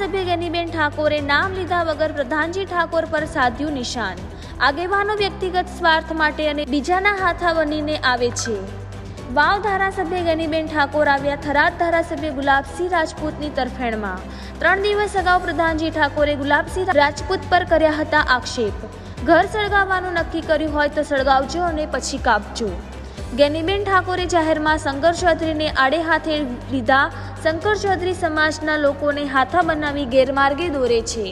ધારાસભ્ય ગેનીબેન ઠાકોરે નામ લીધા વગર પ્રધાનજી ઠાકોર પર સાધ્યું નિશાન। આગેવાનો વ્યક્તિગત સ્વાર્થ માટે અને બીજાના હાથા બનીને આવે છે। વાવ ધારાસભ્ય ગેનીબેન ઠાકોર આવ્યા થરાદ ધારાસભ્ય ગુલાબસિંહ રાજપૂતની તરફેણમાં। 3 દિવસ અગાઉ પ્રધાનજી ઠાકોરે ગુલાબસિંહ રાજપૂત પર કર્યા હતા આક્ષેપ। ઘર સળગાવવાનું નક્કી કર્યું હોય તો સળગાવજો અને પછી કાપજો। ગેનીબેન ઠાકોરે જાહેરમાં શંકર ચૌધરીને આડે હાથે લીધા। શંકર ચૌધરી સમાજના લોકોને હાથા બનાવી ગેરમાર્ગે દોરે છે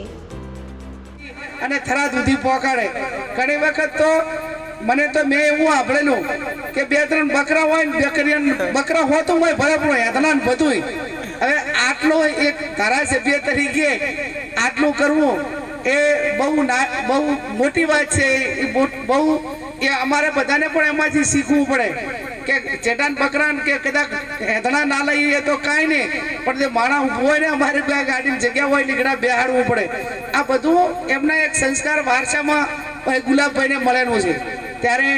અને થરાદ સુધી પહોંચાડે। ઘણી વખત તો મને તો મેં એવું સાંભળેલું કે 2-3 બકરા હોય ને બકરા હોતું હોય ભલે હેતના બધું। હવે આટલો એક ધારાસભ્ય તરીકે આટલું કરવું એ બહુ મોટી વાત છે। એ અમારે બધાને પણ એમાંથી શીખવું પડે કે ચેટાન બકરાન કે કદાચ હેતણા ના લઈએ તો કાંઈ નહીં, પણ જે માણસ ઊભો હોય ને અમારે બે ગાડીની જગ્યા હોય નીકળ્યા બેહાડવું પડે। આ બધું એમના એક સંસ્કાર વારસામાં ગુલાબભાઈને મળેલું છે। ત્યારે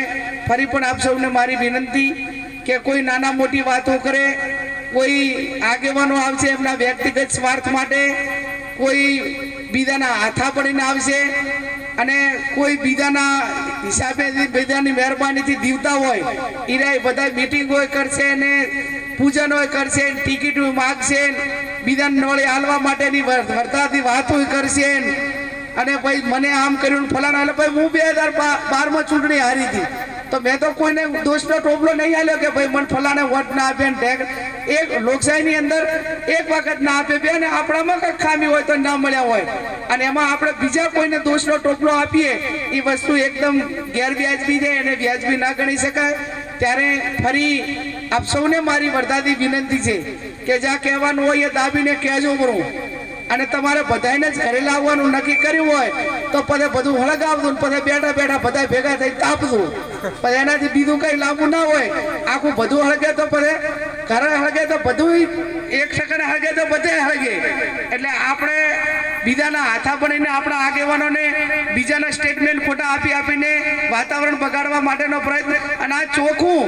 ફરી પણ આપ સૌને મારી વિનંતી કે કોઈ નાના મોટી વાતો કરે, કોઈ આગેવાનો આવશે એમના વ્યક્તિગત સ્વાર્થ માટે, કોઈ બીજાના હાથા પડીને આવશે અને કોઈ બીજાના હિસાબે બીજાની મહેરબાનીથી દીવતા હોય એ બધા મિટિંગો કરશે ને પૂજનો કરશે, ટિકિટો માગશે, બીજાને નોળે હાલવા માટેની વર્તાથી વાતો કરશે અને ભાઈ મને આમ કર્યું ફલાણા। એટલે ભાઈ હું 2012માં ચૂંટણી હારી હતી તો મેં તો કોઈને દોષનો ટોપલો નહીં આલ્યો કે ભાઈ મને ફલાણે વોટ ના આપે ને એક લોકશાહીની અંદર એક વખત ના આપે બે ને આપણામાં કંઈક ખામી હોય તો ના મળ્યા હોય અને એમાં આપણે બીજા કોઈને દોષનો ટોપલો આપીએ એ વસ્તુ એકદમ ગેરવ્યાજબી છે, એને વ્યાજબી ના ગણી શકાય। ત્યારે ફરી આપ સૌને મારી વરદાદી વિનંતી છે કે જ્યાં કહેવાનું હોય એ દાબીને કહેજો બરું અને તમારે બધાને જ ઘરે લાવવાનું નક્કી કર્યું હોય તો પછી બધું હળગાવતું ને પછી બેઠા બેઠા બધા ભેગા થઈ તાપતું, પછી એનાથી બીજું કઈ લાવવું ના હોય। આખું બધું હળગે તો પછી ઘરે હળગે તો બધું એક સેકન્ડ હળગે તો બધે હળગે। એટલે આપણે બીજાના હાથા બનીને આપણા આગેવાનોને બીજાના સ્ટેટમેન્ટ ખોટા આપીને વાતાવરણ બગાડવા માટેનો પ્રયત્ન અને આ ચોખ્ખું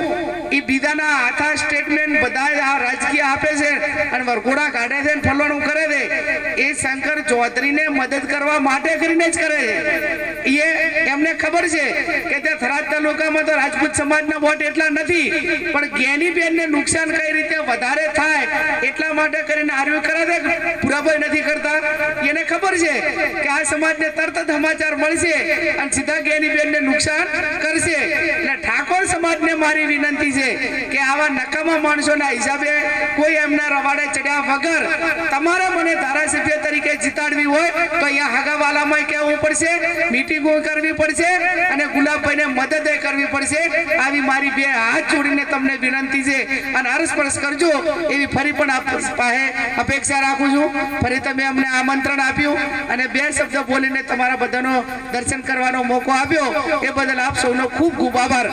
એ બીજાના હાથા સ્ટેટમેન્ટ બધા આ રાજકીય આપે છે અને વરઘોડા કાઢે છે ફલવાનું કરે છે એ શંકર ચૌધરીને મદદ કરવા માટે કરીને જ કરે છે। એમને ખબર છે કે તે થરાદ તાલુકામાં તો રાજપૂત સમાજના વોટ એટલા નથી, પણ ગેનીબેનને નુકસાન કઈ રીતે વધારે થાય એટલા માટે કરીને આર્યું કરે છે, પૂરાભાઈ નથી કરતા। એને ખબર છે કે આ સમાજને તરત જ સમાચાર મળશે અને સીધા ગેનીબેનને નુકસાન કરશે। એટલે ઠાકોર સમાજને મારી વિનંતી છે કે આવા નકામા માણસોના હિસાબે કોઈ એમના રવાડે ચડ્યા વગર તમારે મને ધારાસભ્ય તરીકે જીતાડવી હોય તો અહીંયા હગાવાલામાં કહેવું પડશે, મીટિંગો કરવી પડશે અને ગુલાબભાઈને મદદ કરવી પડશે। આવી મારી બે હાથ જોડીને તમને વિનંતી છે અને હરસ્પર્શ કરજો એવી ફરી પણ આપ પાસે અપેક્ષા રાખું છું। ફરી તમે અમને આમંત્રણ આપ્યું અને બે શબ્દ બોલીને તમારા બધાનો દર્શન કરવાનો મોકો આપ્યો એ બદલ આપ સૌનો ખૂબ ખૂબ આભાર।